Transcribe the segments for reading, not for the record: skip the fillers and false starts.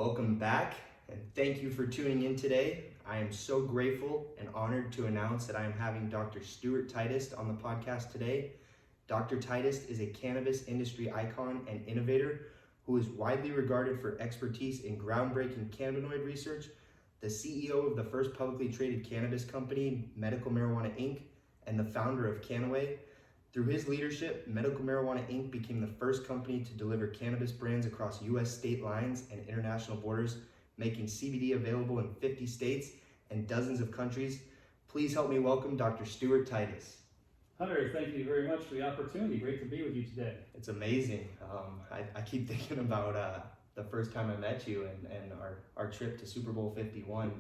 Welcome back, and thank you for tuning in today. I am so grateful and honored to announce that I am having Dr. Stuart Titus on the podcast today. Dr. Titus is a cannabis industry icon and innovator who is widely regarded for expertise in groundbreaking cannabinoid research, the CEO of the first publicly traded cannabis company, Medical Marijuana Inc., and the founder of Kannaway. Through his leadership, Medical Marijuana Inc. became the first company to deliver cannabis brands across U.S. state lines and international borders, making CBD available in 50 states and dozens of countries. Please help me welcome Dr. Stuart Titus. Hunter, thank you very much for the opportunity. Great to be with you today. It's amazing. I keep thinking about the first time I met you and our trip to Super Bowl 51.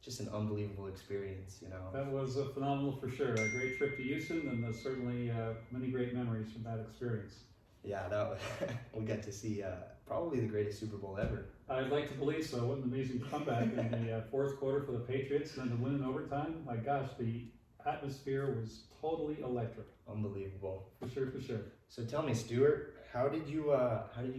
Just an unbelievable experience, you know. That was phenomenal for sure. A great trip to Houston, and certainly many great memories from that experience. Yeah, we got to see probably the greatest Super Bowl ever. I'd like to believe so. What an amazing comeback in the fourth quarter for the Patriots, and then to win in overtime. My gosh, the atmosphere was totally electric. Unbelievable. For sure. So tell me, Stuart, how did you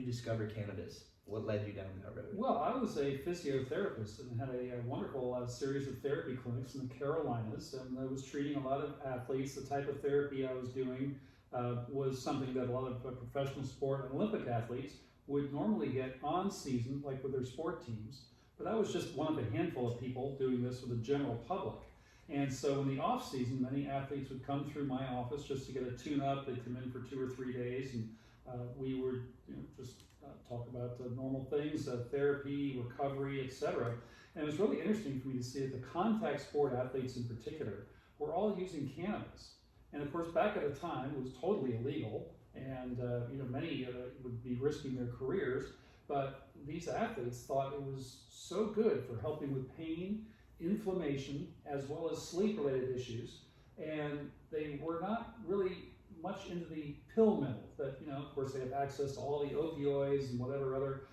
discover cannabis? What led you down that road? Well, I was a physiotherapist and had a wonderful series of therapy clinics in the Carolinas, and I was treating a lot of athletes. The type of therapy I was doing was something that a lot of professional sport and Olympic athletes would normally get on season, like with their sport teams. But I was just one of a handful of people doing this with the general public. And so in the off season, many athletes would come through my office just to get a tune-up. They'd come in for 2 or 3 days, and we would just talk about normal things, therapy, recovery, etc. And it was really interesting for me to see that the contact sport athletes in particular were all using cannabis. And of course, back at the time, it was totally illegal, and many would be risking their careers. But these athletes thought it was so good for helping with pain, inflammation, as well as sleep-related issues. And they were not really much into the pill mill that, of course, they have access to all the opioids and whatever other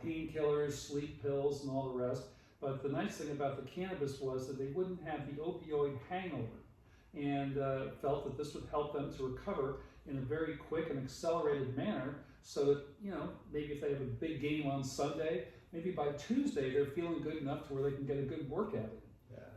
painkillers, sleep pills, and all the rest. But the nice thing about the cannabis was that they wouldn't have the opioid hangover, and felt that this would help them to recover in a very quick and accelerated manner, so that, maybe if they have a big game on Sunday, maybe by Tuesday they're feeling good enough to where they can get a good workout in.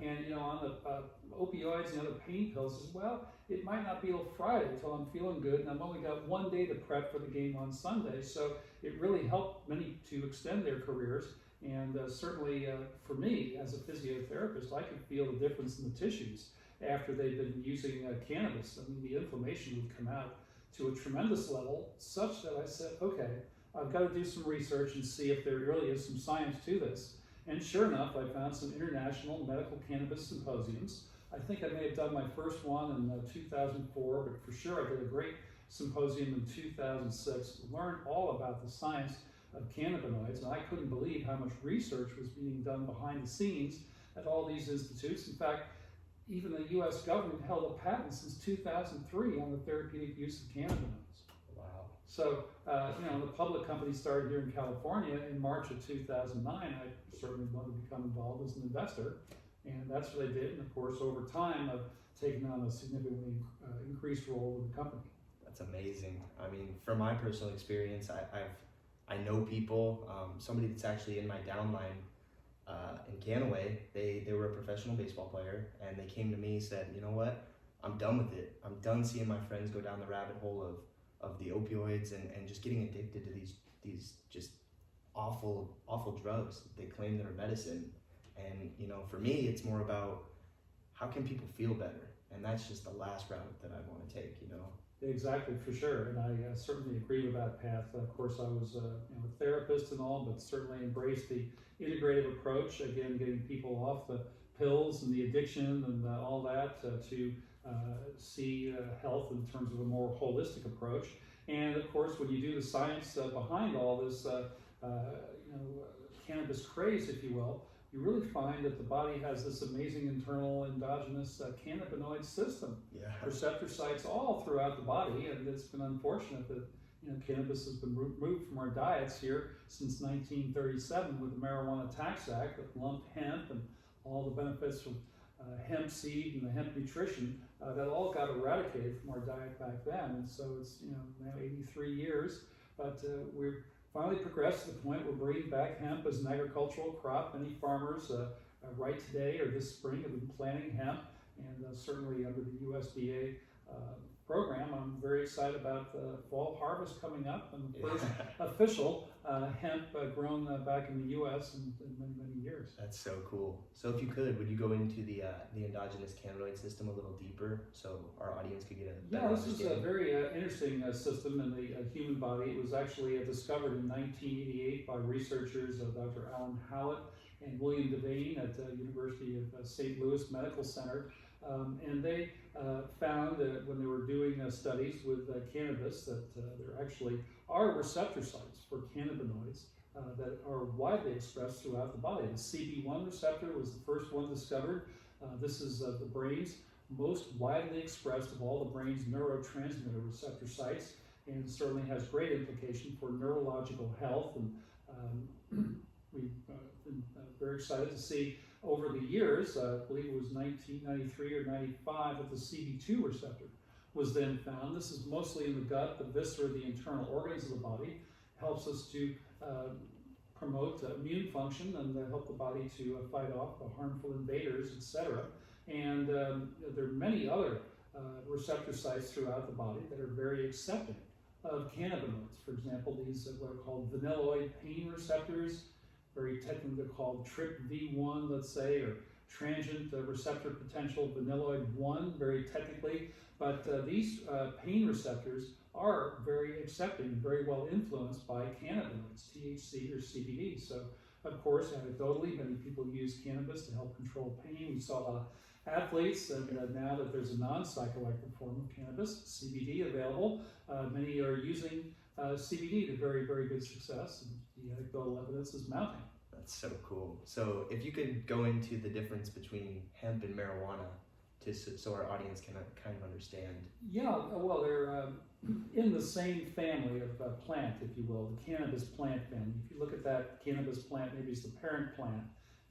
Yeah. And on the opioids and other pain pills as well, it might not be till Friday till I'm feeling good, and I've only got 1 day to prep for the game on Sunday. So it really helped many to extend their careers. And certainly for me, as a physiotherapist, I could feel the difference in the tissues after they've been using cannabis. I mean, the inflammation would come out to a tremendous level, such that I said, okay, I've got to do some research and see if there really is some science to this. And sure enough, I found some international medical cannabis symposiums. I think I may have done my first one in 2004, but for sure I did a great symposium in 2006, learned all about the science of cannabinoids, and I couldn't believe how much research was being done behind the scenes at all these institutes. In fact, even the U.S. government held a patent since 2003 on the therapeutic use of cannabinoids. Wow. So, the public company started here in California in March of 2009. I certainly wanted to become involved as an investor, and that's what I did. And of course, over time, I've taken on a significantly increased role with the company. That's amazing. I mean, from my personal experience, I know people, somebody that's actually in my downline in Kannaway, they were a professional baseball player, and they came to me and said, you know what, I'm done with it. I'm done seeing my friends go down the rabbit hole of the opioids and just getting addicted to these just awful drugs that they claim that are medicine. And for me, it's more about how can people feel better, and that's just the last route that I want to take. Exactly, for sure, and I certainly agree with that path. Of course, I was a therapist and all, but certainly embraced the integrative approach. Again, getting people off the pills and the addiction and all that to see health in terms of a more holistic approach. And of course, when you do the science behind all this, cannabis craze, if you will, you really find that the body has this amazing internal endogenous cannabinoid system. Yeah. Receptor sites all throughout the body, and it's been unfortunate that cannabis has been removed from our diets here since 1937 with the Marijuana Tax Act that lumped hemp and all the benefits from hemp seed and the hemp nutrition that all got eradicated from our diet back then. And so it's now 83 years, but we're finally progressed to the point where bringing back hemp as an agricultural crop. Many farmers right today or this spring have been planting hemp, and certainly under the USDA program, I'm very excited about the fall harvest coming up and the first official hemp grown back in the U.S. in many, many years. That's so cool. So if you could, would you go into the endogenous cannabinoid system a little deeper so our audience could get a better This is a very interesting system in the human body. It was actually discovered in 1988 by researchers Dr. Alan Hallett and William Devane at the University of St. Louis Medical Center. And they found that when they were doing studies with cannabis that there actually are receptor sites for cannabinoids that are widely expressed throughout the body. The CB1 receptor was the first one discovered. This is the brain's most widely expressed of all the brain's neurotransmitter receptor sites, and certainly has great implication for neurological health. And we've been very excited to see over the years, I believe it was 1993 or 95, that the CB2 receptor was then found. This is mostly in the gut, the viscera, the internal organs of the body. Helps us to promote immune function and help the body to fight off harmful invaders, etc. And there are many other receptor sites throughout the body that are very accepting of cannabinoids. For example, these what are called vanilloid pain receptors, very technically called TRPV1, let's say, or transient receptor potential vanilloid 1, very technically. But these pain receptors are very accepting, very well influenced by cannabinoids, THC or CBD. So, of course, anecdotally, many people use cannabis to help control pain. We saw a lot of athletes, and now that there's a non-psychoactive form of cannabis, CBD, available, many are using CBD to very, very good success, and the anecdotal evidence is mounting. That's so cool. So if you could go into the difference between hemp and marijuana, so our audience can kind of understand. Yeah, well, they're in the same family of plant, if you will, the cannabis plant family. If you look at that cannabis plant, maybe it's the parent plant,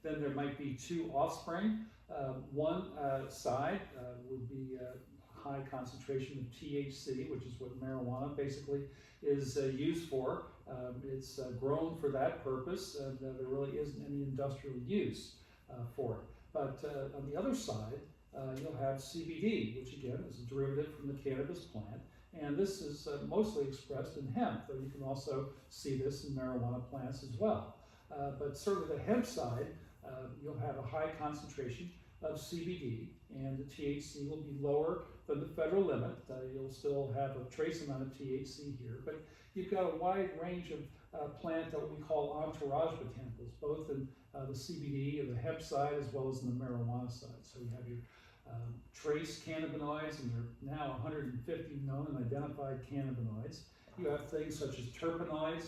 then there might be two offspring. One side would be a high concentration of THC, which is what marijuana basically is used for. It's grown for that purpose, and there really isn't any industrial use for it. But on the other side, you'll have CBD, which again is a derivative from the cannabis plant, and this is mostly expressed in hemp, though you can also see this in marijuana plants as well. But certainly the hemp side, you'll have a high concentration of CBD, and the THC will be lower than the federal limit. You'll still have a trace amount of THC here, but you've got a wide range of plant that we call entourage botanicals, both in the CBD and the hemp side as well as in the marijuana side. So you have your trace cannabinoids, and there are now 150 known and identified cannabinoids. You have things such as terpenoids,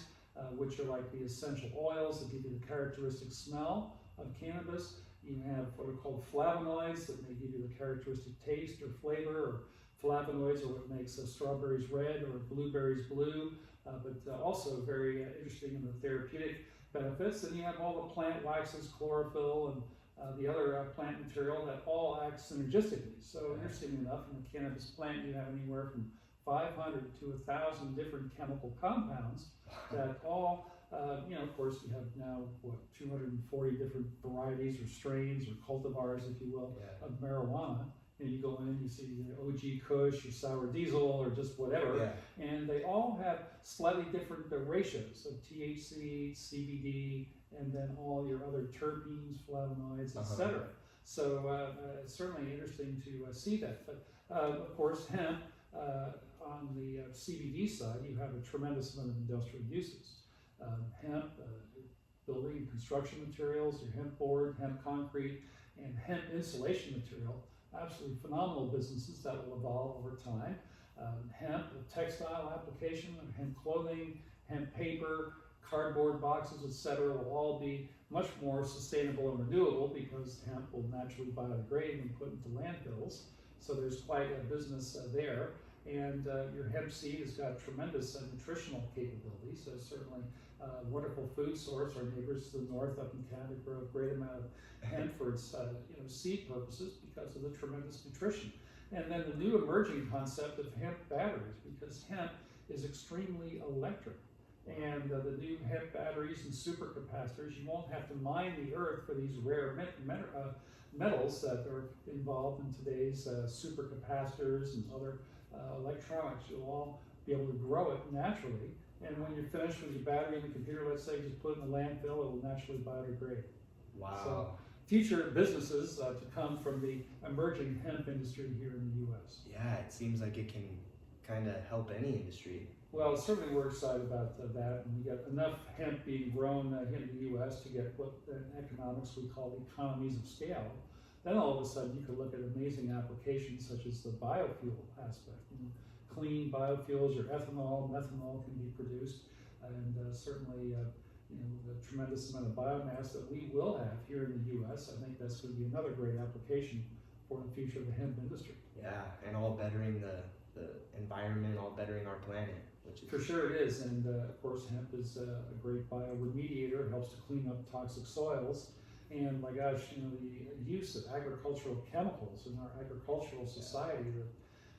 which are like the essential oils that give you the characteristic smell of cannabis. You have what are called flavonoids that may give you the characteristic taste or flavor, or flavonoids are what makes strawberries red or blueberries blue, but also very interesting in the therapeutic benefits. And you have all the plant waxes, chlorophyll, and the other plant material that all act synergistically. So interestingly enough, in the cannabis plant, you have anywhere from 500 to 1,000 different chemical compounds that all, of course, you have now, 240 different varieties or strains or cultivars, if you will, of marijuana. And you go in and you see OG Kush or Sour Diesel or just whatever, and they all have slightly different ratios of THC, CBD, and then all your other terpenes, flavonoids, etc. So it's certainly interesting to see that. But of course, hemp, on the CBD side, you have a tremendous amount of industrial uses. Hemp, building and construction materials, your hemp board, hemp concrete, and hemp insulation material. Absolutely phenomenal businesses that will evolve over time. Hemp, textile application, hemp clothing, hemp paper, cardboard boxes, etc. will all be much more sustainable and renewable because hemp will naturally biodegrade and put into landfills. So there's quite a business there. And your hemp seed has got tremendous nutritional capabilities. So certainly a wonderful food source. Our neighbors to the north up in Canada grow a great amount of hemp for its seed purposes because of the tremendous nutrition. And then the new emerging concept of hemp batteries, because hemp is extremely electric. And the new hemp batteries and supercapacitors, you won't have to mine the earth for these rare metals that are involved in today's supercapacitors and other electronics. You'll all be able to grow it naturally. And when you're finished with your battery in the computer, let's say, just put it in the landfill, it will naturally biodegrade. Wow. So, future businesses to come from the emerging hemp industry here in the U.S. Yeah, it seems like it can kind of help any industry. Well, certainly we're excited about that, and we got enough hemp being grown here in the U.S. to get what in economics we call economies of scale. Then all of a sudden you could look at amazing applications such as the biofuel aspect. Clean biofuels, or ethanol, methanol can be produced, and certainly the tremendous amount of biomass that we will have here in the U.S. I think that's going to be another great application for the future of the hemp industry. Yeah, and all bettering the environment, all bettering our planet. Which is... For sure it is, and of course hemp is a great bioremediator. It helps to clean up toxic soils, and my gosh, the use of agricultural chemicals in our agricultural society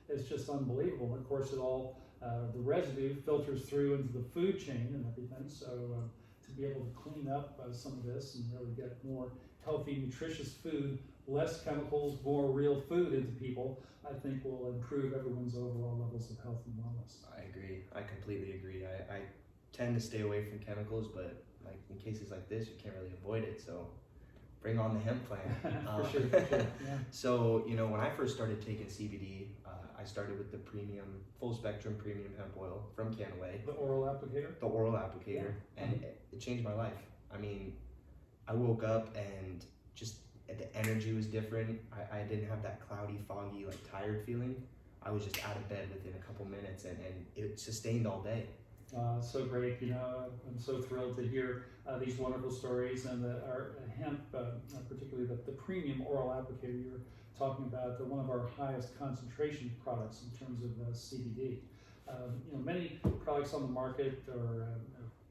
is just unbelievable. And of course, it all the residue filters through into the food chain and everything. So to be able to clean up some of this and really get more healthy, nutritious food, less chemicals, more real food into people, I think will improve everyone's overall levels of health and wellness. I agree. I completely agree. I tend to stay away from chemicals, but like in cases like this, you can't really avoid it. So bring on the hemp plant. For sure. Yeah. So, when I first started taking CBD, I started with the full spectrum premium hemp oil from Kannaway. The oral applicator? The oral applicator. Yeah. And it changed my life. I mean, I woke up and just the energy was different. I didn't have that cloudy, foggy, tired feeling. I was just out of bed within a couple minutes, and it sustained all day. So great, I'm so thrilled to hear these wonderful stories, and our hemp, particularly the premium oral applicator you're talking about, one of our highest concentration products in terms of CBD. Many products on the market are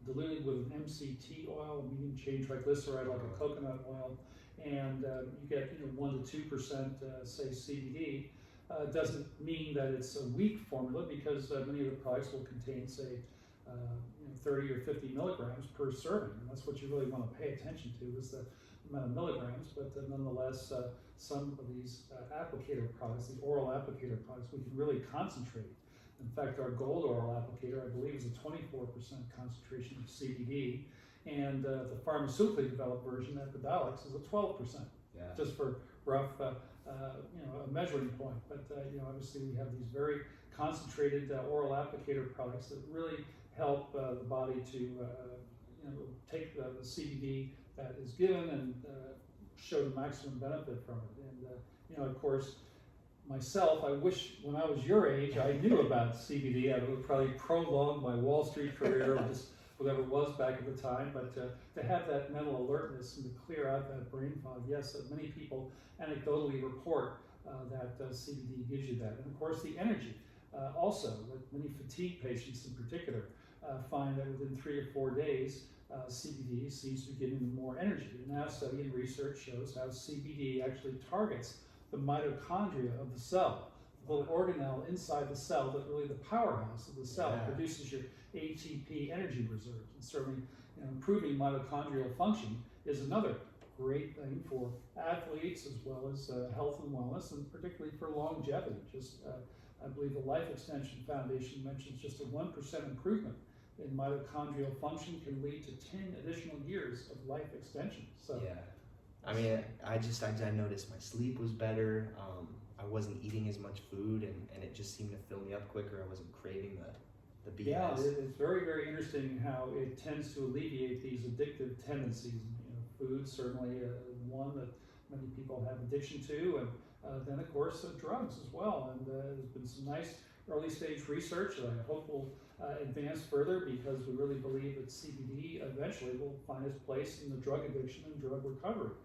diluted with an MCT oil, a medium chain triglyceride like a coconut oil, and you get 1 to 2% say CBD. Doesn't mean that it's a weak formula, because many of the products will contain, say, 30 or 50 milligrams per serving, and that's what you really want to pay attention to, is the amount of milligrams. But nonetheless, some of these applicator products, the oral applicator products, we can really concentrate. In fact, our gold oral applicator, I believe, is a 24% concentration of CBD, and the pharmaceutically developed version, Epidiolex, is a 12%. Yeah. Just for rough, a measuring point. But obviously, we have these very concentrated oral applicator products that really help the body to take the CBD that is given and show the maximum benefit from it. And of course, myself, I wish when I was your age I knew about CBD. I would have probably prolonged my Wall Street career, or just whatever it was back at the time. But to have that mental alertness and to clear out that brain fog, yes, many people anecdotally report that CBD gives you that. And of course, the energy. Also, many fatigue patients in particular find that within 3 or 4 days, CBD seems to be giving them more energy. And now study and research shows how CBD actually targets the mitochondria of the cell, the little organelle inside the cell that really the powerhouse of the cell. Yeah. Produces your ATP energy reserves. And certainly improving mitochondrial function is another great thing for athletes, as well as health and wellness, and particularly for longevity. I believe the Life Extension Foundation mentions just a 1% improvement in mitochondrial function can lead to 10 additional years of life extension. So yeah, I mean, I noticed my sleep was better. I wasn't eating as much food, and it just seemed to fill me up quicker. I wasn't craving the BS. Yeah, it's very, very interesting how it tends to alleviate these addictive tendencies. Food certainly one that many people have addiction to, and then of course drugs as well. And there's been some nice early stage research that I hope will advance further, because we really believe that CBD eventually will find its place in the drug addiction and drug recovery.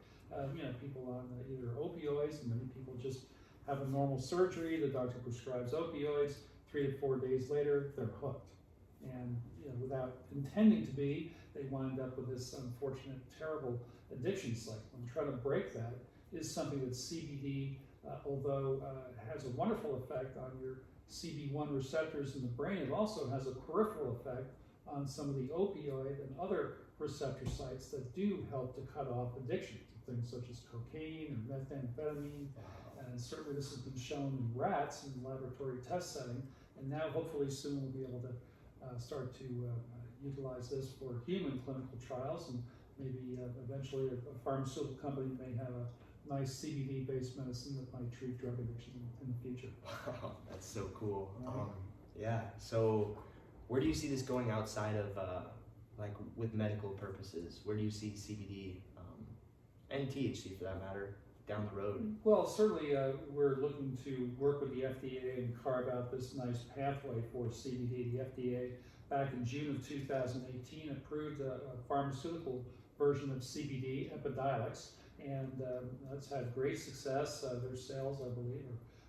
People on either opioids, and many people just have a normal surgery, the doctor prescribes opioids, 3 to 4 days later they're hooked, and without intending to be, they wind up with this unfortunate, terrible addiction cycle. And trying to break that is something that CBD, although has a wonderful effect on your CB1 receptors in the brain, it also has a peripheral effect on some of the opioid and other receptor sites that do help to cut off addiction to things such as cocaine or methamphetamine. And certainly this has been shown in rats in the laboratory test setting. And now hopefully soon we'll be able to start to utilize this for human clinical trials, and maybe eventually a pharmaceutical company may have a nice CBD-based medicine that might treat drug addiction in the future. Wow, that's so cool. Right. Yeah, so where do you see this going outside of like with medical purposes? Where do you see CBD and THC for that matter down the road? Well, certainly we're looking to work with the FDA and carve out this nice pathway for CBD. The FDA back in June of 2018 approved a pharmaceutical version of CBD, Epidiolex, and that's had great success. Their sales, I believe,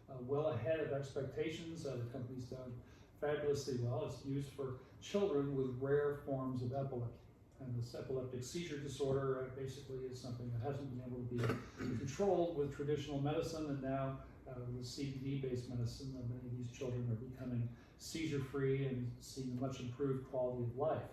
are well ahead of expectations. The company's done fabulously well. It's used for children with rare forms of epilepsy. And this epileptic seizure disorder basically is something that hasn't been able to be controlled with traditional medicine, and now with CBD-based medicine, many of these children are becoming seizure-free and seeing a much improved quality of life.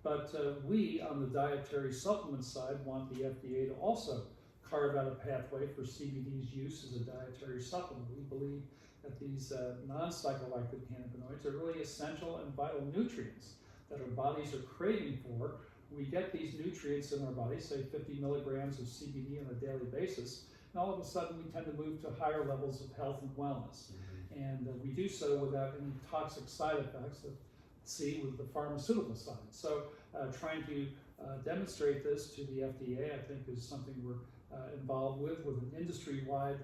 But we, on the dietary supplement side, want the FDA to also carve out a pathway for CBD's use as a dietary supplement. We believe that these non-psychoactive cannabinoids are really essential and vital nutrients that our bodies are craving for. We get these nutrients in our bodies, say 50 milligrams of CBD on a daily basis, and all of a sudden we tend to move to higher levels of health and wellness. And we do so without any toxic side effects that see with the pharmaceutical side. So trying to demonstrate this to the FDA, I think, is something we're involved with an industry-wide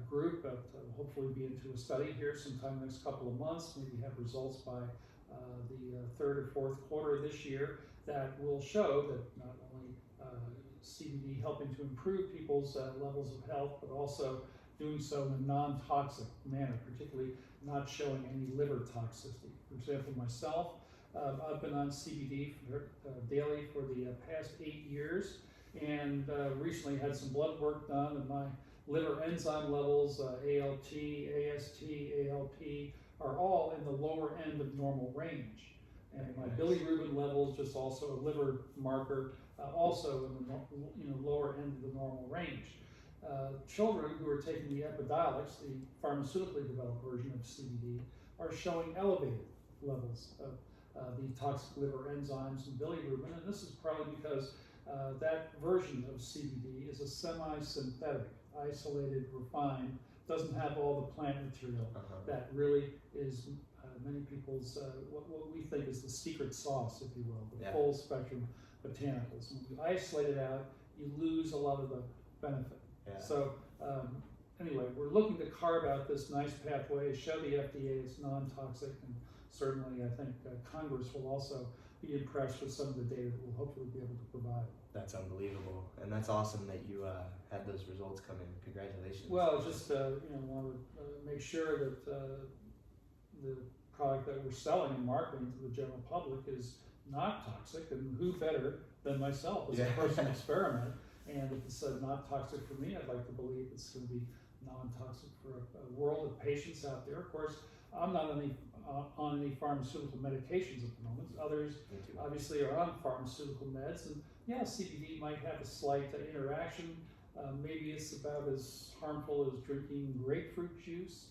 group that will hopefully be into a study here sometime next couple of months, maybe have results by the third or fourth quarter of this year that will show that not only CBD helping to improve people's levels of health, but also doing so in a non-toxic manner, particularly not showing any liver toxicity. For example, myself, I've been on CBD daily for the past 8 years, and recently had some blood work done, and my liver enzyme levels, ALT, AST, ALP, are all in the lower end of normal range. And my bilirubin levels, just also a liver marker, also in the lower end of the normal range. Children who are taking the Epidiolex, the pharmaceutically developed version of CBD, are showing elevated levels of the toxic liver enzymes and bilirubin, and this is probably because that version of CBD is a semi-synthetic, isolated, refined, doesn't have all the plant material that really is many people's, what we think is the secret sauce, if you will, the full spectrum botanicals. When you isolate it out, you lose a lot of the benefit. So anyway, we're looking to carve out this nice pathway, show the FDA it's non-toxic, and certainly I think Congress will also be impressed with some of the data that we'll hopefully be able to provide. That's unbelievable, and that's awesome that you had those results come in. Congratulations. Well, just want to make sure that the product that we're selling and marketing to the general public is not toxic, and who better than myself as a personal experiment. And if it's not toxic for me, I'd like to believe it's going to be non-toxic for a world of patients out there. Of course, I'm not on any pharmaceutical medications at the moment. Others obviously are on pharmaceutical meds, and CBD might have a slight interaction. Maybe it's about as harmful as drinking grapefruit juice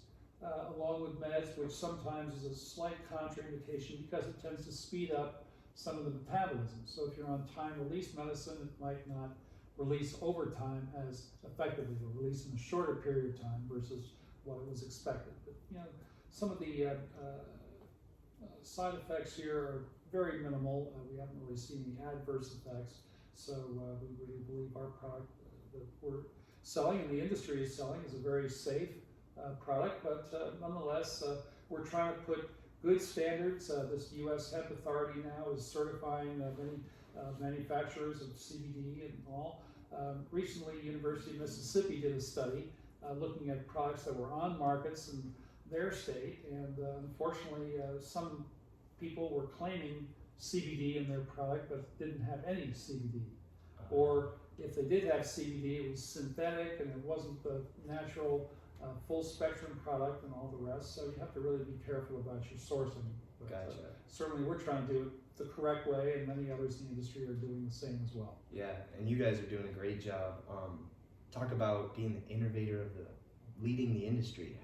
along with meds, which sometimes is a slight contraindication because it tends to speed up some of the metabolism. So if you're on time-release medicine, it might not release over time as effectively. It will release in a shorter period of time versus what was expected. But some of the side effects here are very minimal. We haven't really seen any adverse effects. So we really believe our product that we're selling and the industry is selling is a very safe product, but nonetheless, we're trying to put good standards. This U.S. Hemp Authority now is certifying many manufacturers of CBD and all. Recently, University of Mississippi did a study looking at products that were on markets in their state, and unfortunately, some people were claiming CBD in their product but didn't have any CBD. Or if they did have CBD, it was synthetic and it wasn't the natural full spectrum product and all the rest. So you have to really be careful about your sourcing. But, Gotcha. certainly we're trying to do it the correct way, and many others in the industry are doing the same as well. Yeah, and you guys are doing a great job. Talk about being the innovator of leading the industry.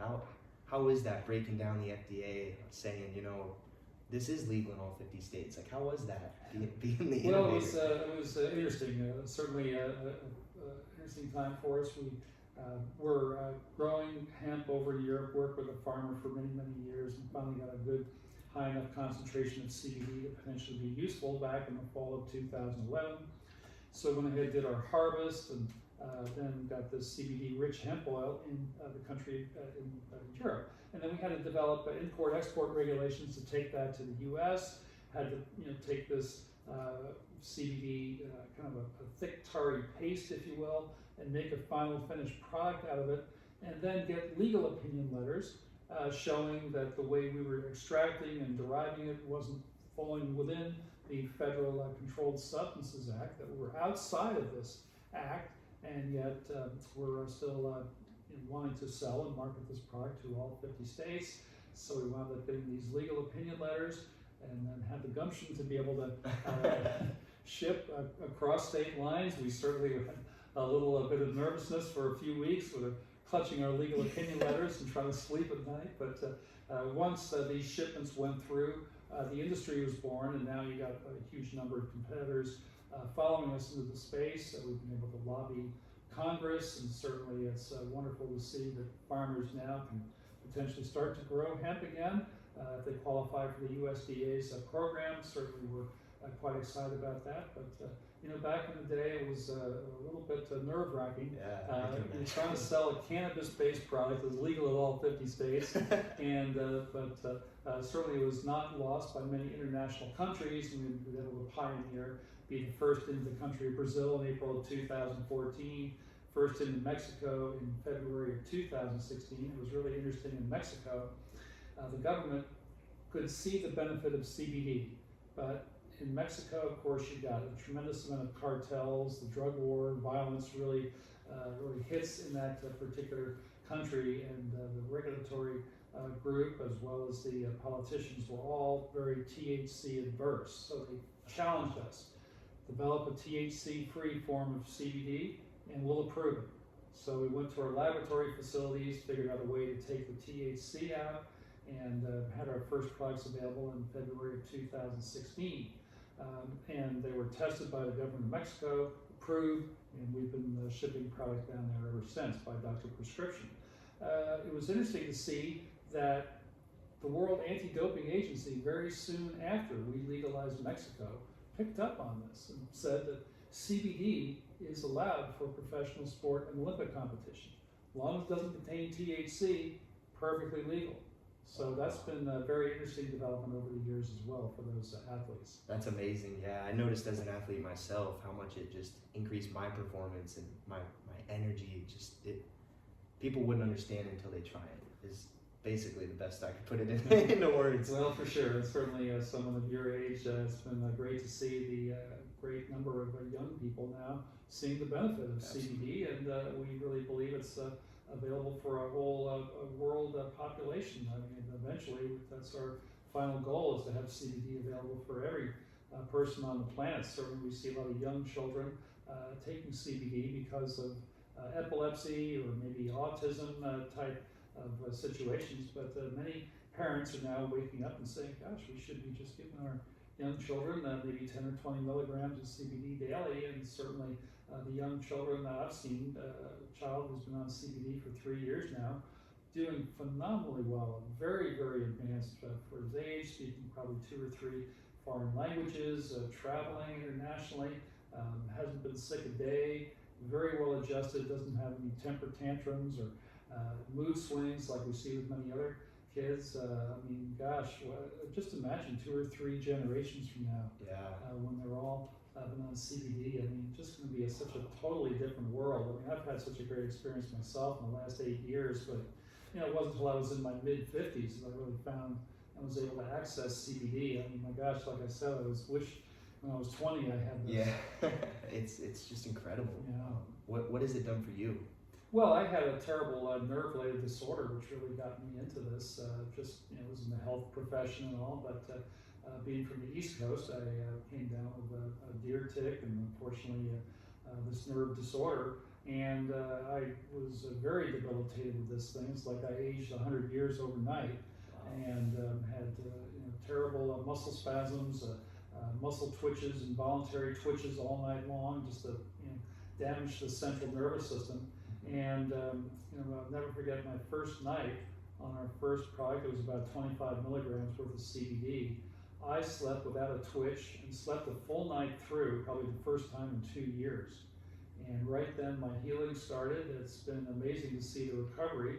How is that breaking down the FDA, saying, this is legal in all 50 states? Like, how was that being the innovator? Well, it was interesting. Certainly an interesting time for us. We were growing hemp over in Europe, worked with a farmer for many, many years, and finally got a good high enough concentration of CBD to potentially be useful back in the fall of 2011. So went ahead, did our harvest, and then got this CBD-rich hemp oil in the country in Europe. And then we had to develop import-export regulations to take that to the U.S. Had to take this CBD, kind of a thick tarry paste, if you will, and make a final finished product out of it, and then get legal opinion letters showing that the way we were extracting and deriving it wasn't falling within the Federal Controlled Substances Act, that we were outside of this act, and yet we're still wanting to sell and market this product to all 50 states. So we wound up getting these legal opinion letters, and then had the gumption to be able to ship across state lines. We certainly had a little bit of nervousness for a few weeks with clutching our legal opinion letters and trying to sleep at night. But once these shipments went through, the industry was born, and now you got a huge number of competitors following us into the space. We've been able to lobby Congress, and certainly it's wonderful to see that farmers now can potentially start to grow hemp again if they qualify for the USDA's program. Certainly we're quite excited about that. But back in the day, it was a little bit nerve-wracking. You're trying to sell a cannabis-based product that's legal in all 50 states, and but certainly it was not lost by many international countries, and we were able to pioneer, be the first into the country of Brazil in April of 2014, first into Mexico in February of 2016. It was really interesting in Mexico. The government could see the benefit of CBD, but in Mexico, of course, you got a tremendous amount of cartels. The drug war, violence really hits in that particular country, and the regulatory group, as well as the politicians, were all very THC adverse. So they challenged us: develop a THC-free form of CBD, and we'll approve it. So we went to our laboratory facilities, figured out a way to take the THC out, and had our first products available in February of 2016. And they were tested by the government of Mexico, approved, and we've been shipping product down there ever since by doctor prescription. It was interesting to see that the World Anti-Doping Agency, very soon after we legalized Mexico, picked up on this and said that CBD is allowed for professional sport and Olympic competition. As long as it doesn't contain THC, perfectly legal. So that's been a very interesting development over the years as well for those athletes. That's amazing. Yeah, I noticed as an athlete myself how much it just increased my performance and my energy. People wouldn't understand until they try it. Is basically the best I could put it into words. Well, for sure. And certainly someone of your age, it's been great to see the great number of young people now seeing the benefit of CBD, and we really believe it's available for a whole world population. I mean, eventually, that's our final goal, is to have CBD available for every person on the planet. Certainly, we see a lot of young children taking CBD because of epilepsy or maybe autism type of situations, but many parents are now waking up and saying, gosh, we should be just giving our young children maybe 10 or 20 milligrams of CBD daily. And certainly the young children that I've seen, a child who's been on CBD for 3 years now, doing phenomenally well, very, very advanced for his age, speaking probably 2 or 3 foreign languages, traveling internationally, hasn't been sick a day, very well adjusted, doesn't have any temper tantrums or mood swings like we see with many other kids. I mean, gosh, just imagine 2 or 3 generations from now, when they're all been on CBD. I mean, just going to be such a totally different world. I mean, I've had such a great experience myself in the last 8 years, but it wasn't until I was in my mid-50s that I really found I was able to access CBD. I mean, my gosh, like I said, when I was 20, I had this. Yeah, it's just incredible. Yeah. What has it done for you? Well, I had a terrible nerve-related disorder, which really got me into this. Was in the health profession and all, but being from the East Coast, I came down with a deer tick, and unfortunately, this nerve disorder. And I was very debilitated with this thing. It's like I aged 100 years overnight, and had terrible muscle spasms, muscle twitches, involuntary twitches all night long, just to damage the central nervous system. And I'll never forget my first night on our first product. It was about 25 milligrams worth of CBD. I slept without a twitch and slept a full night through, probably the first time in 2 years. And right then my healing started. It's been amazing to see the recovery.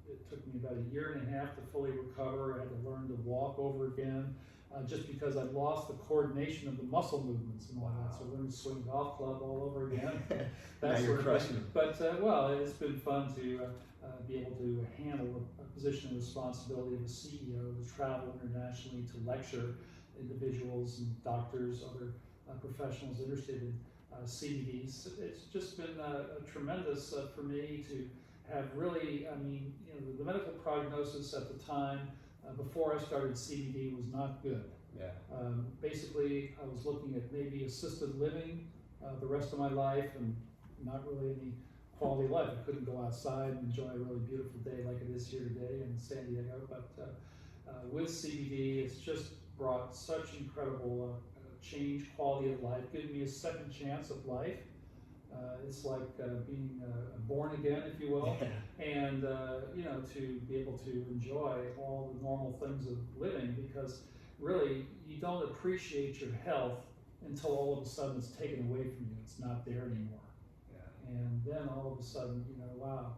It took me about 1.5 years to fully recover. I had to learn to walk over again, just because I'd lost the coordination of the muscle movements and all that. So I learned to swing golf club all over again. Now you're crushing it. But it's been fun to be able to handle a position of responsibility of a CEO, to travel internationally, to lecture individuals and doctors, other professionals interested in CBDs. It's just been tremendous for me to have really, the medical prognosis at the time before I started CBD was not good. Yeah. Basically, I was looking at maybe assisted living the rest of my life, and not really any quality of life. I couldn't go outside and enjoy a really beautiful day like it is here today in San Diego. But with CBD, it's just brought such incredible change, quality of life, giving me a second chance of life. It's like being born again, if you will, and to be able to enjoy all the normal things of living, because really you don't appreciate your health until all of a sudden it's taken away from you. It's not there anymore. Yeah. And then all of a sudden, wow.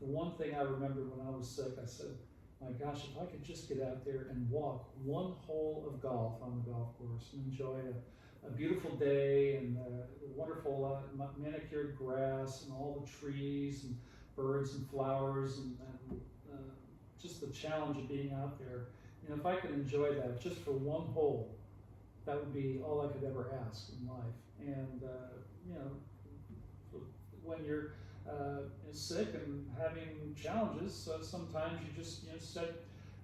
The one thing I remember when I was sick, I said, my gosh, if I could just get out there and walk one hole of golf on the golf course and enjoy a beautiful day and wonderful manicured grass and all the trees and birds and flowers and just the challenge of being out there. If I could enjoy that just for one hole, that would be all I could ever ask in life. And when you're sick and having challenges, sometimes you just set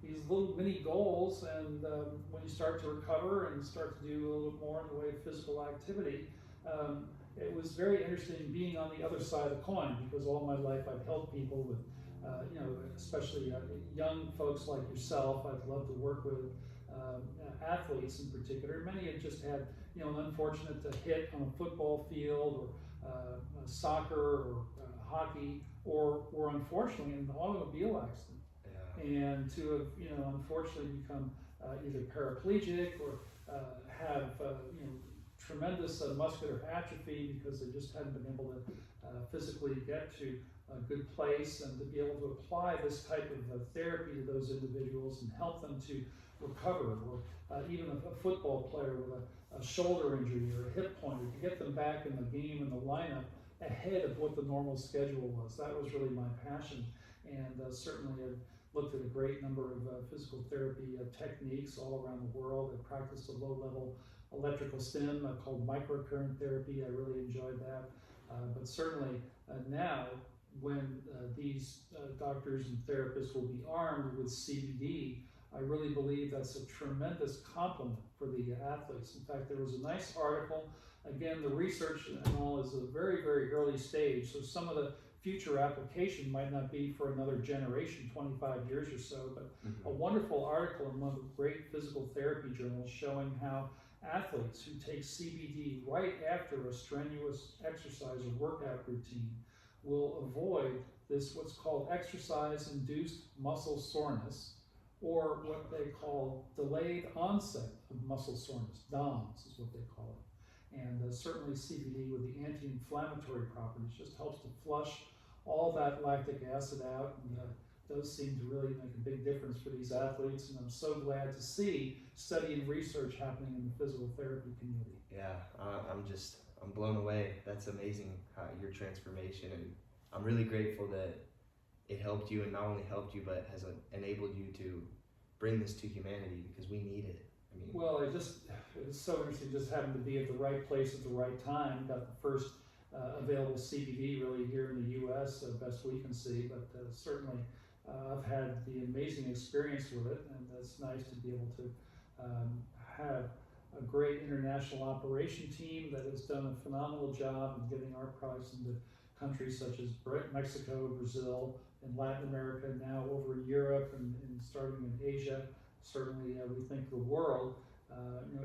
these little mini goals, and when you start to recover and start to do a little more in the way of physical activity, it was very interesting being on the other side of the coin, because all my life I've helped people with, especially young folks like yourself. I'd love to work with athletes in particular. Many have just had an unfortunate hit on a football field, or soccer, or hockey, or unfortunately in an automobile accident. And to have, unfortunately become either paraplegic or have, tremendous muscular atrophy because they just hadn't been able to physically get to a good place, and to be able to apply this type of therapy to those individuals and help them to recover, or even a football player with a shoulder injury or a hip pointer, to get them back in the game and the lineup ahead of what the normal schedule was. That was really my passion, and certainly I've looked at a great number of physical therapy techniques all around the world. I practiced a low-level electrical stim called microcurrent therapy. I really enjoyed that. But certainly now, when these doctors and therapists will be armed with CBD, I really believe that's a tremendous compliment for the athletes. In fact, there was a nice article. Again, the research and all is a very, very early stage, so some of the future application might not be for another generation, 25 years or so, but a wonderful article in one of the great physical therapy journals showing how athletes who take CBD right after a strenuous exercise or workout routine will avoid this, what's called exercise-induced muscle soreness, or what they call delayed onset of muscle soreness, DOMS is what they call it. And certainly CBD, with the anti-inflammatory properties, just helps to flush all that lactic acid out, and does seem to really make a big difference for these athletes. And I'm so glad to see study and research happening in the physical therapy community. Yeah, I'm blown away. That's amazing, your transformation, and I'm really grateful that it helped you, and not only helped you, but has enabled you to bring this to humanity, because we need it. Well, it was so interesting just having to be at the right place at the right time. Got the first available CBD really here in the U.S. Best we can see, but certainly I've had the amazing experience with it, and it's nice to be able to have a great international operation team that has done a phenomenal job in getting our products into countries such as Mexico, Brazil, and Latin America, now over in Europe, and starting in Asia. Certainly, we think the world.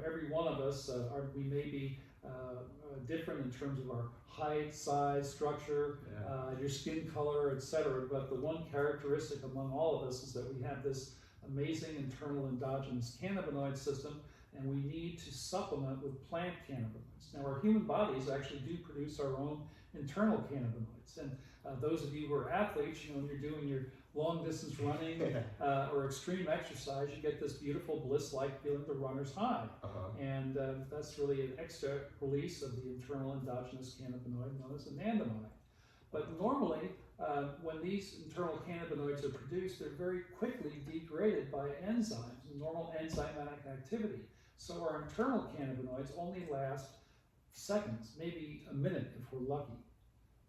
Every one of us, we may be different in terms of our height, size, structure, your skin color, etc. But the one characteristic among all of us is that we have this amazing internal endogenous cannabinoid system, and we need to supplement with plant cannabinoids. Now, our human bodies actually do produce our own internal cannabinoids, and those of you who are athletes, when you're doing your long distance running or extreme exercise, you get this beautiful bliss-like feeling, the runner's high. And that's really an extra release of the internal endogenous cannabinoid known as anandamide. But normally, when these internal cannabinoids are produced, they're very quickly degraded by enzymes, normal enzymatic activity. So our internal cannabinoids only last seconds, maybe a minute if we're lucky.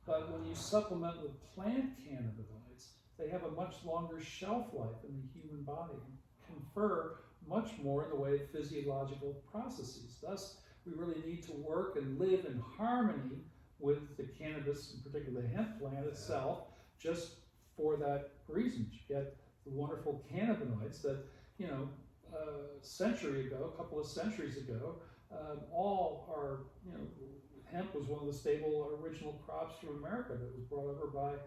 But when you supplement with plant cannabinoids, they have a much longer shelf life in the human body and confer much more in the way of physiological processes. Thus, we really need to work and live in harmony with the cannabis, in particular the hemp plant itself, just for that reason. You get the wonderful cannabinoids that, a couple of centuries ago, all are, hemp was one of the stable original crops from America that was brought over by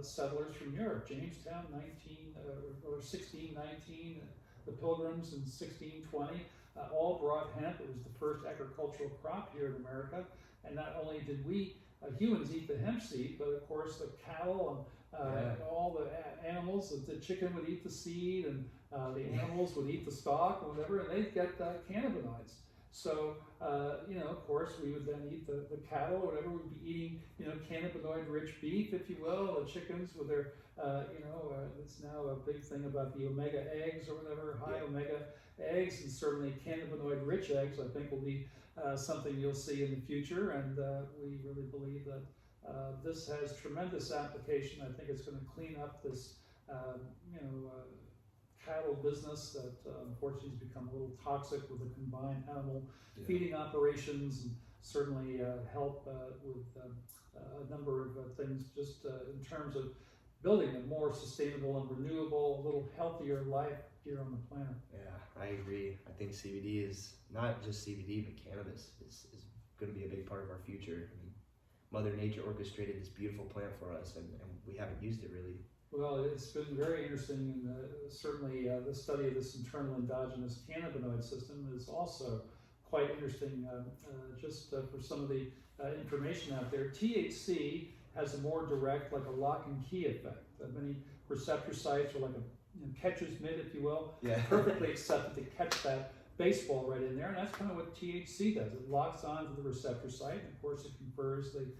settlers from Europe. Jamestown, 1619, the Pilgrims in 1620, all brought hemp. It was the first agricultural crop here in America. And not only did we humans eat the hemp seed, but of course the cattle and all the animals, the chicken would eat the seed, and the animals would eat the stalk or whatever, and they'd get cannabinoids. So, of course, we would then eat the cattle or whatever. We'd be eating, cannabinoid-rich beef, if you will, the chickens with their, it's now a big thing about the omega eggs or whatever, high omega eggs, and certainly cannabinoid-rich eggs, I think, will be something you'll see in the future. And we really believe that this has tremendous application. I think it's going to clean up this, cattle business that unfortunately has become a little toxic with the combined animal feeding operations, and certainly help with a number of things just in terms of building a more sustainable and renewable, a little healthier life here on the planet. Yeah, I agree. I think CBD is not just CBD, but cannabis is going to be a big part of our future. I mean, Mother Nature orchestrated this beautiful plant for us, and we haven't used it really. Well, it's been very interesting, and certainly the study of this internal endogenous cannabinoid system is also quite interesting. Just for some of the information out there, THC has a more direct, like a lock and key effect. Many receptor sites are like a catcher's mitt, if you will, perfectly accepted to catch that baseball right in there, and that's kind of what THC does. It locks onto the receptor site, and of course it confers the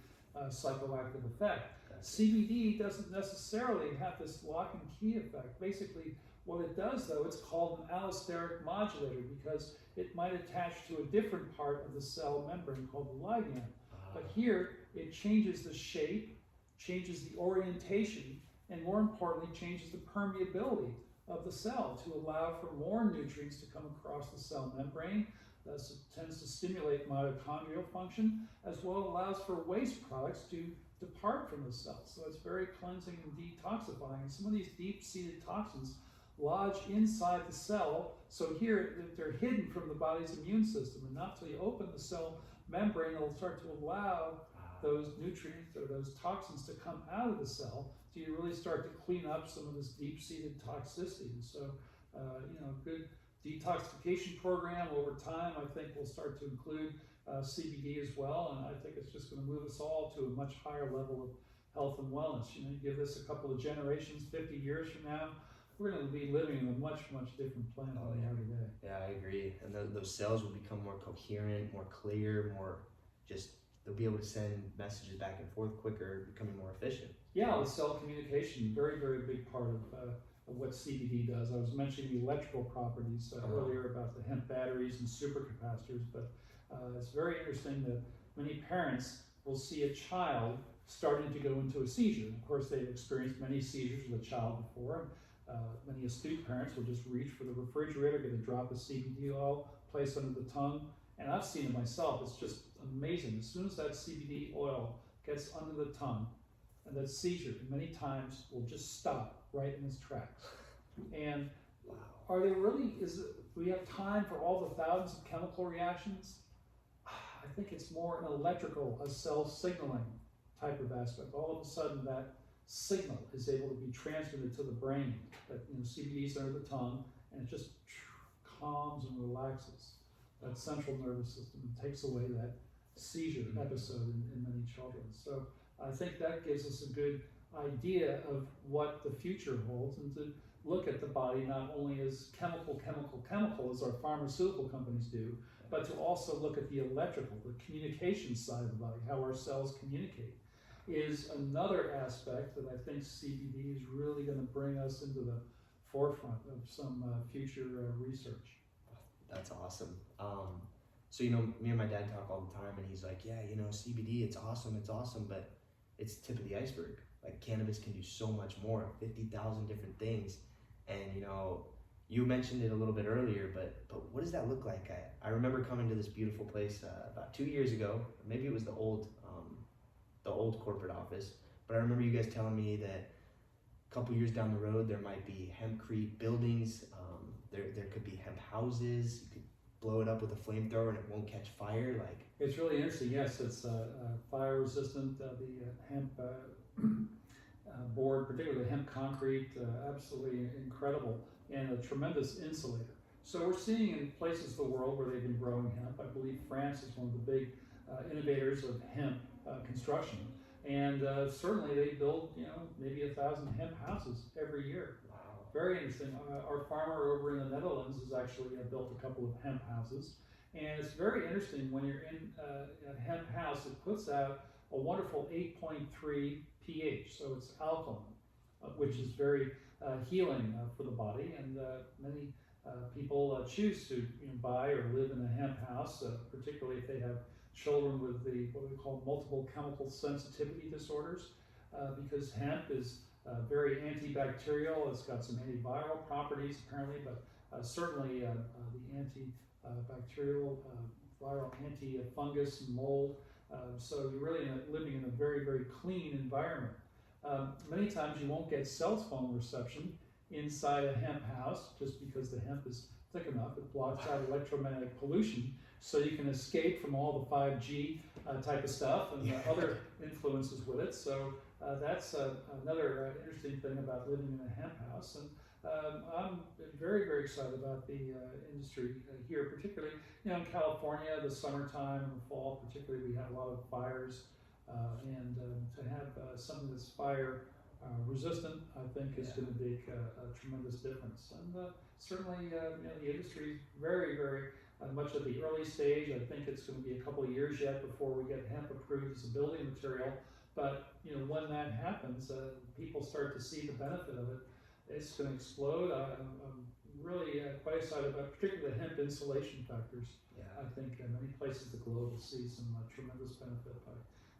psychoactive effect. CBD doesn't necessarily have this lock and key effect. Basically, what it does, though, it's called an allosteric modulator because it might attach to a different part of the cell membrane called the ligand. But here, it changes the shape, changes the orientation, and more importantly, changes the permeability of the cell to allow for more nutrients to come across the cell membrane. Thus, it tends to stimulate mitochondrial function, as well as allows for waste products to depart from the cell. So it's very cleansing and detoxifying. And some of these deep-seated toxins lodge inside the cell. So here, they're hidden from the body's immune system. And not till you open the cell membrane, it'll start to allow those nutrients or those toxins to come out of the cell. So you really start to clean up some of this deep-seated toxicity. And so, a good detoxification program over time, I think, will start to include CBD as well, and I think it's just going to move us all to a much higher level of health and wellness. You give this a couple of generations, 50 years from now, we're going to be living in a much, much different planet than we are today. Yeah, I agree. And those cells will become more coherent, more clear, more just, they'll be able to send messages back and forth quicker, becoming more efficient. Yeah, the cell communication, very, very big part of what CBD does. I was mentioning the electrical properties earlier about the hemp batteries and supercapacitors, but it's very interesting that many parents will see a child starting to go into a seizure. Of course, they've experienced many seizures with a child before. Many astute parents will just reach for the refrigerator, get a drop of CBD oil, place under the tongue, and I've seen it myself. It's just amazing. As soon as that CBD oil gets under the tongue, and that seizure many times will just stop right in its tracks. And are they really, do we have time for all the thousands of chemical reactions? I think it's more an electrical, a cell signaling type of aspect. All of a sudden that signal is able to be transmitted to the brain, that CBD is under the tongue, and it just calms and relaxes that central nervous system and takes away that seizure episode in many children. So I think that gives us a good idea of what the future holds, and to look at the body not only as chemical as our pharmaceutical companies do, but to also look at the electrical, the communication side of the body, how our cells communicate, is another aspect that I think CBD is really going to bring us into the forefront of some future research. That's awesome. So, me and my dad talk all the time, and he's like, yeah, CBD, it's awesome, but it's the tip of the iceberg. Like, cannabis can do so much more, 50,000 different things. And, you mentioned it a little bit earlier, but what does that look like? I remember coming to this beautiful place about 2 years ago. Maybe it was the old corporate office, but I remember you guys telling me that a couple years down the road, there might be hempcrete buildings, there could be hemp houses. You could blow it up with a flamethrower and it won't catch fire. Like, it's really interesting. Yes, it's fire resistant. The hemp board, particularly the hemp concrete, absolutely incredible, and a tremendous insulator. So we're seeing in places of the world where they've been growing hemp. I believe France is one of the big innovators of hemp construction, and certainly they build maybe 1,000 hemp houses every year. wow. Very interesting. Our farmer over in the Netherlands has actually built a couple of hemp houses, and it's very interesting when you're in a hemp house. It puts out a wonderful 8.3 pH, so it's alkaline, which is very healing for the body, and many people choose to buy or live in a hemp house, particularly if they have children with what we call multiple chemical sensitivity disorders, because hemp is very antibacterial. It's got some antiviral properties apparently, but certainly the antibacterial, viral, anti-fungus, mold. So you're really living in a very, very clean environment. Many times you won't get cell phone reception inside a hemp house just because the hemp is thick enough. It blocks out electromagnetic pollution, so you can escape from all the 5G type of stuff and other influences with it. So that's another interesting thing about living in a hemp house. And I'm very, very excited about the industry here, particularly in California, the summertime and the fall particularly, we have a lot of fires, and to have something that's fire resistant, I think is going to make a tremendous difference. And certainly the industry is very, very much at the early stage. I think it's going to be a couple of years yet before we get hemp approved as a building material, but when that happens, people start to see the benefit of it. It's going to explode. I'm really quite excited about particularly the hemp insulation factors. Yeah. I think many places of the globe will see some tremendous benefit by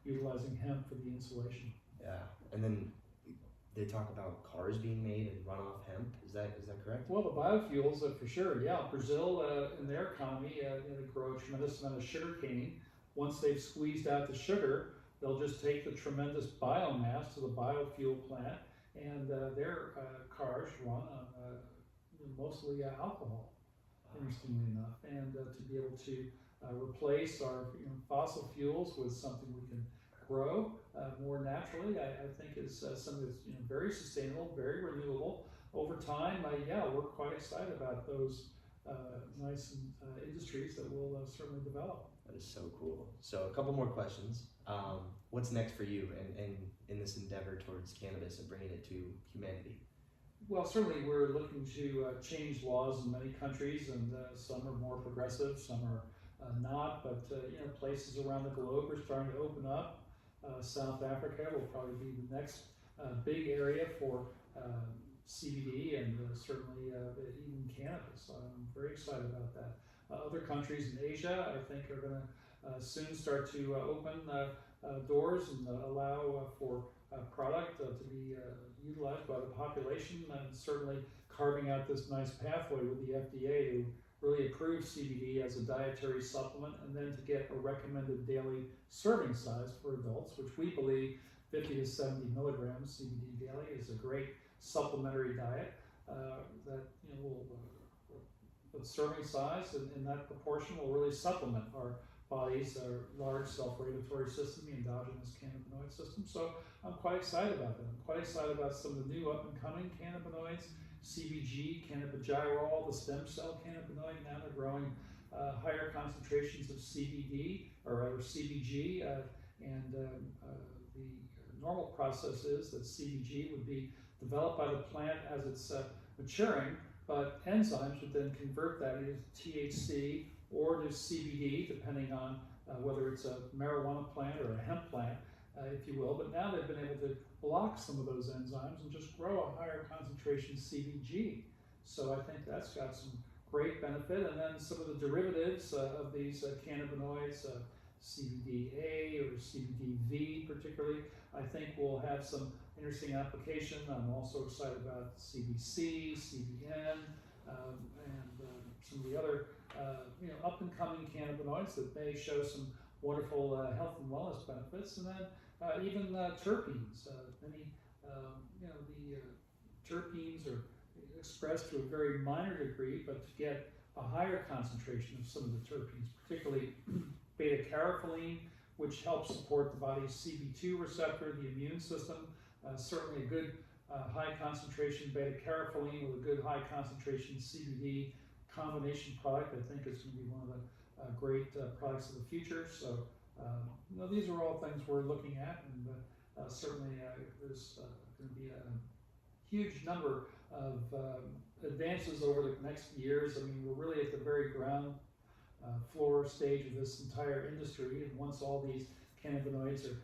utilizing hemp for the insulation. Yeah, and then they talk about cars being made and run off hemp. Is that correct? Well, the biofuels, for sure. Yeah, Brazil in their economy, they grow a tremendous amount of sugar cane. Once they've squeezed out the sugar, they'll just take the tremendous biomass to the biofuel plant, and their cars run on mostly alcohol, interestingly enough. And to be able to replace our fossil fuels with something we can grow more naturally, I think is something that's very sustainable, very renewable. Over time, we're quite excited about those nice industries that will certainly develop. That is so cool. So a couple more questions. What's next for you and in this endeavor towards cannabis and bringing it to humanity? Well, certainly we're looking to change laws in many countries, and some are more progressive, some are not, but places around the globe are starting to open up. South Africa will probably be the next big area for CBD, and certainly even cannabis. I'm very excited about that. Other countries in Asia, I think, are going to soon start to open doors and allow for product to be utilized by the population, and certainly carving out this nice pathway with the FDA to really approve CBD as a dietary supplement, and then to get a recommended daily serving size for adults, which we believe 50 to 70 milligrams CBD daily is a great supplementary diet that will the serving size in that proportion will really supplement our body's large self-regulatory system, the endogenous cannabinoid system. So I'm quite excited about that. I'm quite excited about some of the new up-and-coming cannabinoids, CBG, cannabigerol, the stem cell cannabinoid. Now they're growing higher concentrations of CBD, or rather CBG, and the normal process is that CBG would be developed by the plant as it's maturing, but enzymes would then convert that into THC or to CBD, depending on whether it's a marijuana plant or a hemp plant, if you will. But now they've been able to block some of those enzymes and just grow a higher concentration CBG. So I think that's got some great benefit. And then some of the derivatives of these cannabinoids, CBDA or CBDV particularly, I think will have some interesting application. I'm also excited about CBC, CBN, and some of the other up-and-coming cannabinoids that may show some wonderful health and wellness benefits. And then even terpenes. Many, the terpenes are expressed to a very minor degree, but to get a higher concentration of some of the terpenes, particularly beta-carotene, which helps support the body's CB2 receptor, the immune system. Certainly a good high concentration beta-carotene with a good high concentration CBD combination product, I think is going to be one of the great products of the future. So these are all things we're looking at, and certainly there's going to be a huge number of advances over the next years. I mean, we're really at the very ground floor stage of this entire industry, and once all these cannabinoids are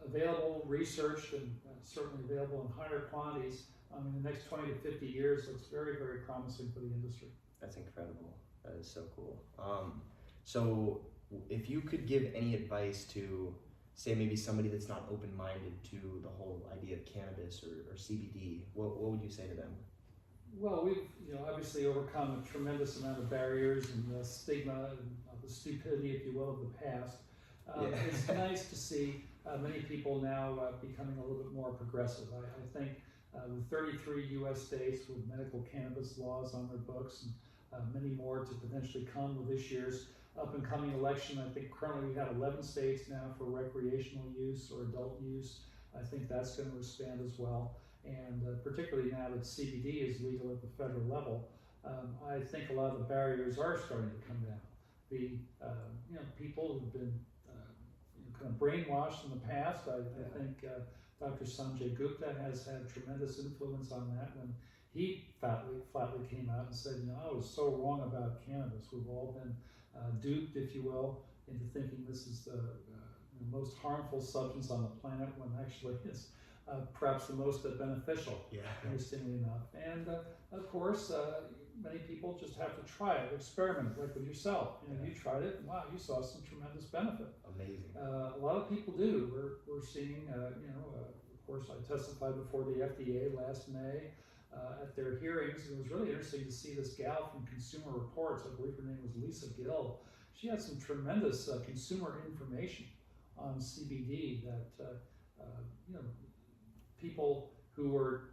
available, researched, and certainly available in higher quantities, in the next 20 to 50 years looks very, very promising for the industry. That's incredible. That is so cool. So if you could give any advice to, say, maybe somebody that's not open-minded to the whole idea of cannabis or CBD, what would you say to them? Well, we've obviously overcome a tremendous amount of barriers and the stigma and the stupidity, if you will, of the past. It's nice to see many people now becoming a little bit more progressive. I think with 33 U.S. states with medical cannabis laws on their books, and many more to potentially come with this year's up-and-coming election. I think currently we have 11 states now for recreational use or adult use. I think that's going to expand as well. And particularly now that CBD is legal at the federal level, I think a lot of the barriers are starting to come down. The people who've been kind of brainwashed in the past, I think Dr. Sanjay Gupta has had tremendous influence on that when he flatly came out and said, I was so wrong about cannabis. We've all been duped, if you will, into thinking this is the most harmful substance on the planet, when actually it's perhaps the most beneficial, interestingly enough. And of course, many people just have to try it, experiment, like with yourself. You tried it, and wow, you saw some tremendous benefit. Amazing. A lot of people do. We're seeing, of course, I testified before the FDA last May at their hearings. It was really interesting to see this gal from Consumer Reports. I believe her name was Lisa Gill. She had some tremendous consumer information on CBD that, people who were,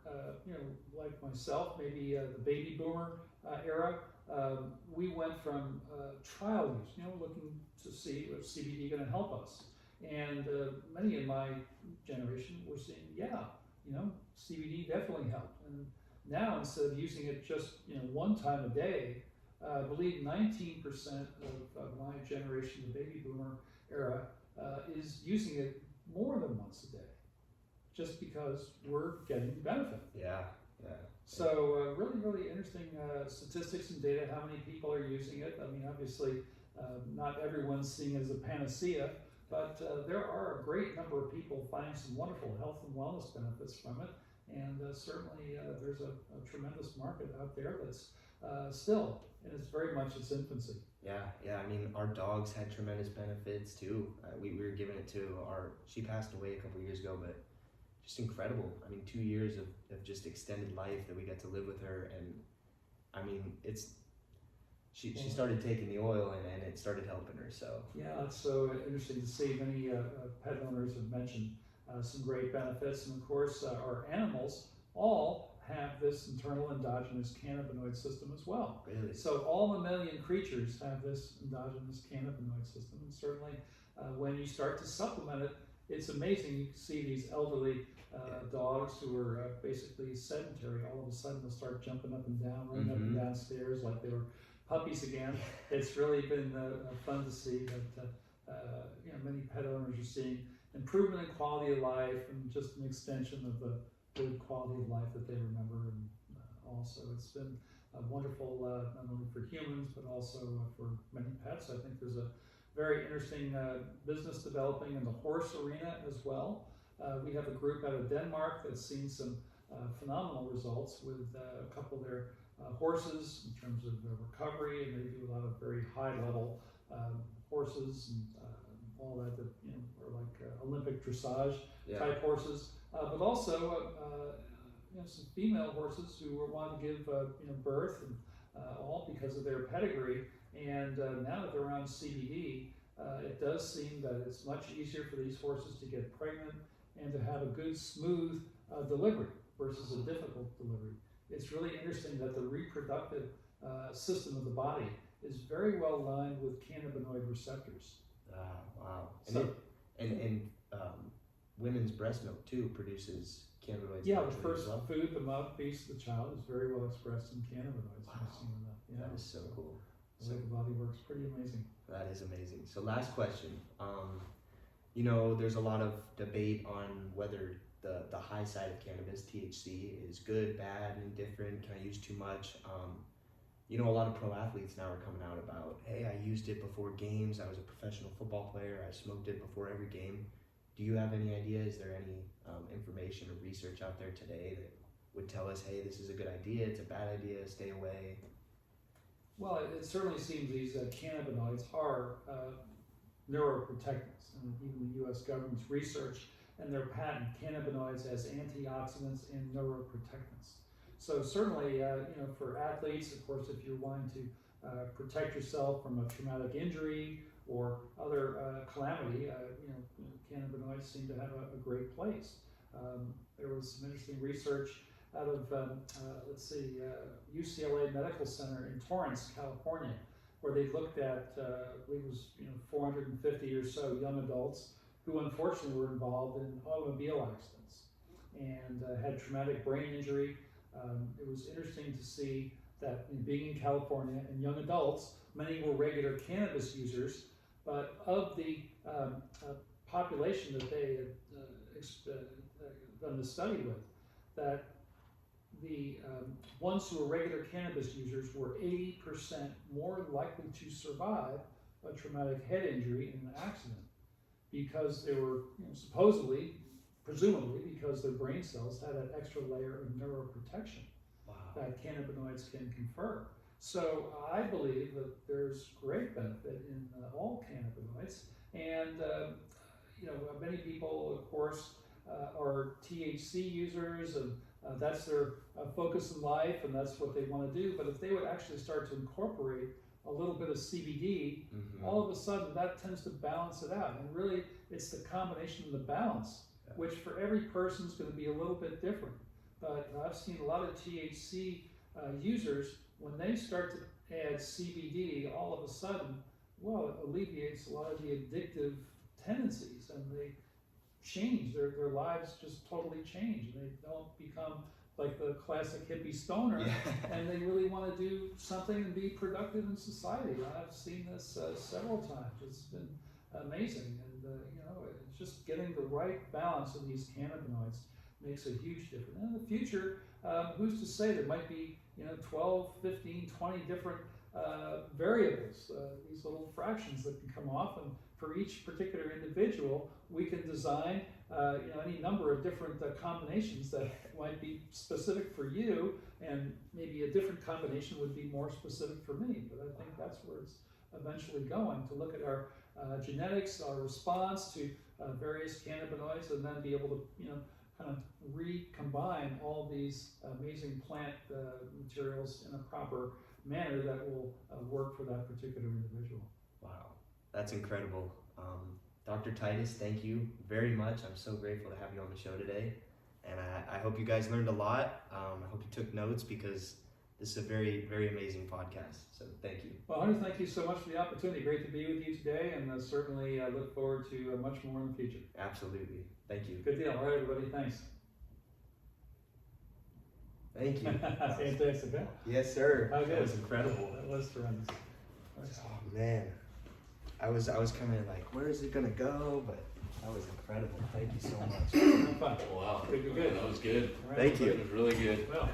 like myself, maybe the baby boomer era, we went from trial use, looking to see if CBD going to help us. And many in my generation were saying, CBD definitely helped. And now, instead of using it just one time a day, I believe 19% of my generation, the baby boomer era, is using it more than once a day, just because we're getting benefit. So really, really interesting statistics and data, how many people are using it. I mean, obviously, not everyone's seeing it as a panacea, but there are a great number of people finding some wonderful health and wellness benefits from it. And certainly there's a tremendous market out there that's still, and it's very much its infancy. Yeah. I mean, our dogs had tremendous benefits too. We were giving it to she passed away a couple years ago, but just incredible. I mean, 2 years of just extended life that we got to live with her. And I mean, she started taking the oil and it started helping her. So yeah, it's so interesting to see. Many pet owners have mentioned some great benefits, and of course, our animals all have this internal endogenous cannabinoid system as well. really, So all mammalian creatures have this endogenous cannabinoid system, and certainly when you start to supplement it, it's amazing. You see these elderly dogs who are basically sedentary. All of a sudden, they'll start jumping up and down, running up and down stairs like they were puppies again. It's really been fun to see that many pet owners are seeing improvement in quality of life and just an extension of the good quality of life that they remember. And also, it's been wonderful not only for humans but also for many pets. I think there's a very interesting business developing in the horse arena as well. We have a group out of Denmark that's seen some phenomenal results with a couple of their horses in terms of recovery, and they do a lot of very high level horses and all that are like Olympic dressage type horses, but also some female horses who want to give birth, and all because of their pedigree. And now that they're on CBD, it does seem that it's much easier for these horses to get pregnant and to have a good, smooth delivery versus a difficult delivery. It's really interesting that the reproductive system of the body is very well aligned with cannabinoid receptors. Wow. So, And women's breast milk too produces cannabinoids. yeah, the first food, the mouthpiece of the child, is very well expressed in cannabinoids. Wow. I've seen that. Yeah. That is so cool. The way the body works, pretty amazing. That is amazing. So last question. There's a lot of debate on whether the high side of cannabis, THC, is good, bad, indifferent. Can I use too much? A lot of pro athletes now are coming out about, hey, I used it before games. I was a professional football player. I smoked it before every game. Do you have any idea? Is there any information or research out there today that would tell us, hey, this is a good idea, it's a bad idea, stay away? Well, it certainly seems these cannabinoids are neuroprotectants, and even the U.S. government's research and their patent cannabinoids as antioxidants and neuroprotectants. So certainly, for athletes, of course, if you're wanting to protect yourself from a traumatic injury or other calamity, cannabinoids seem to have a great place. There was some interesting research out of, UCLA Medical Center in Torrance, California, where they looked at, I believe it was 450 or so young adults who unfortunately were involved in automobile accidents and had traumatic brain injury. It was interesting to see that being in California and young adults, many were regular cannabis users, but of the population that they had done the study with, that the ones who were regular cannabis users were 80% more likely to survive a traumatic head injury in an accident because they were presumably because their brain cells had an extra layer of neuroprotection that cannabinoids can confer. So I believe that there's great benefit in all cannabinoids, and many people, of course, are THC users, and that's their focus in life, and that's what they want to do. But if they would actually start to incorporate a little bit of CBD, all of a sudden that tends to balance it out. And really, it's the combination of the balance, which for every person is going to be a little bit different. But I've seen a lot of THC users, when they start to add CBD, all of a sudden, it alleviates a lot of the addictive tendencies, and they change, their lives just totally change, and they don't become like the classic hippie stoner, and they really want to do something and be productive in society. I've seen this several times. It's been amazing, and it's just getting the right balance of these cannabinoids makes a huge difference. And in the future, who's to say there might be 12, 15, 20 different variables, these little fractions that can come off, and for each particular individual, we can design any number of different combinations that might be specific for you, and maybe a different combination would be more specific for me. But I think that's where it's eventually going, to look at our genetics, our response to various cannabinoids, and then be able to kind of recombine all these amazing plant materials in a proper manner that will work for that particular individual. Wow, that's incredible. Dr. Titus, thank you very much. I'm so grateful to have you on the show today. And I hope you guys learned a lot. I hope you took notes, because this is a very, very amazing podcast. So thank you. Well, Hunter, thank you so much for the opportunity. Great to be with you today, and certainly look forward to much more in the future. Absolutely. Thank you. Good deal. All right, everybody. Thanks. Thank you. Fantastic. Huh? Yes, sir. How good? That was incredible. That was tremendous. Oh man, I was kind of like, where is it gonna go? But that was incredible. Thank you so much. Fun. Wow. Good. That was good. All right. Thank you. It was really good. Well.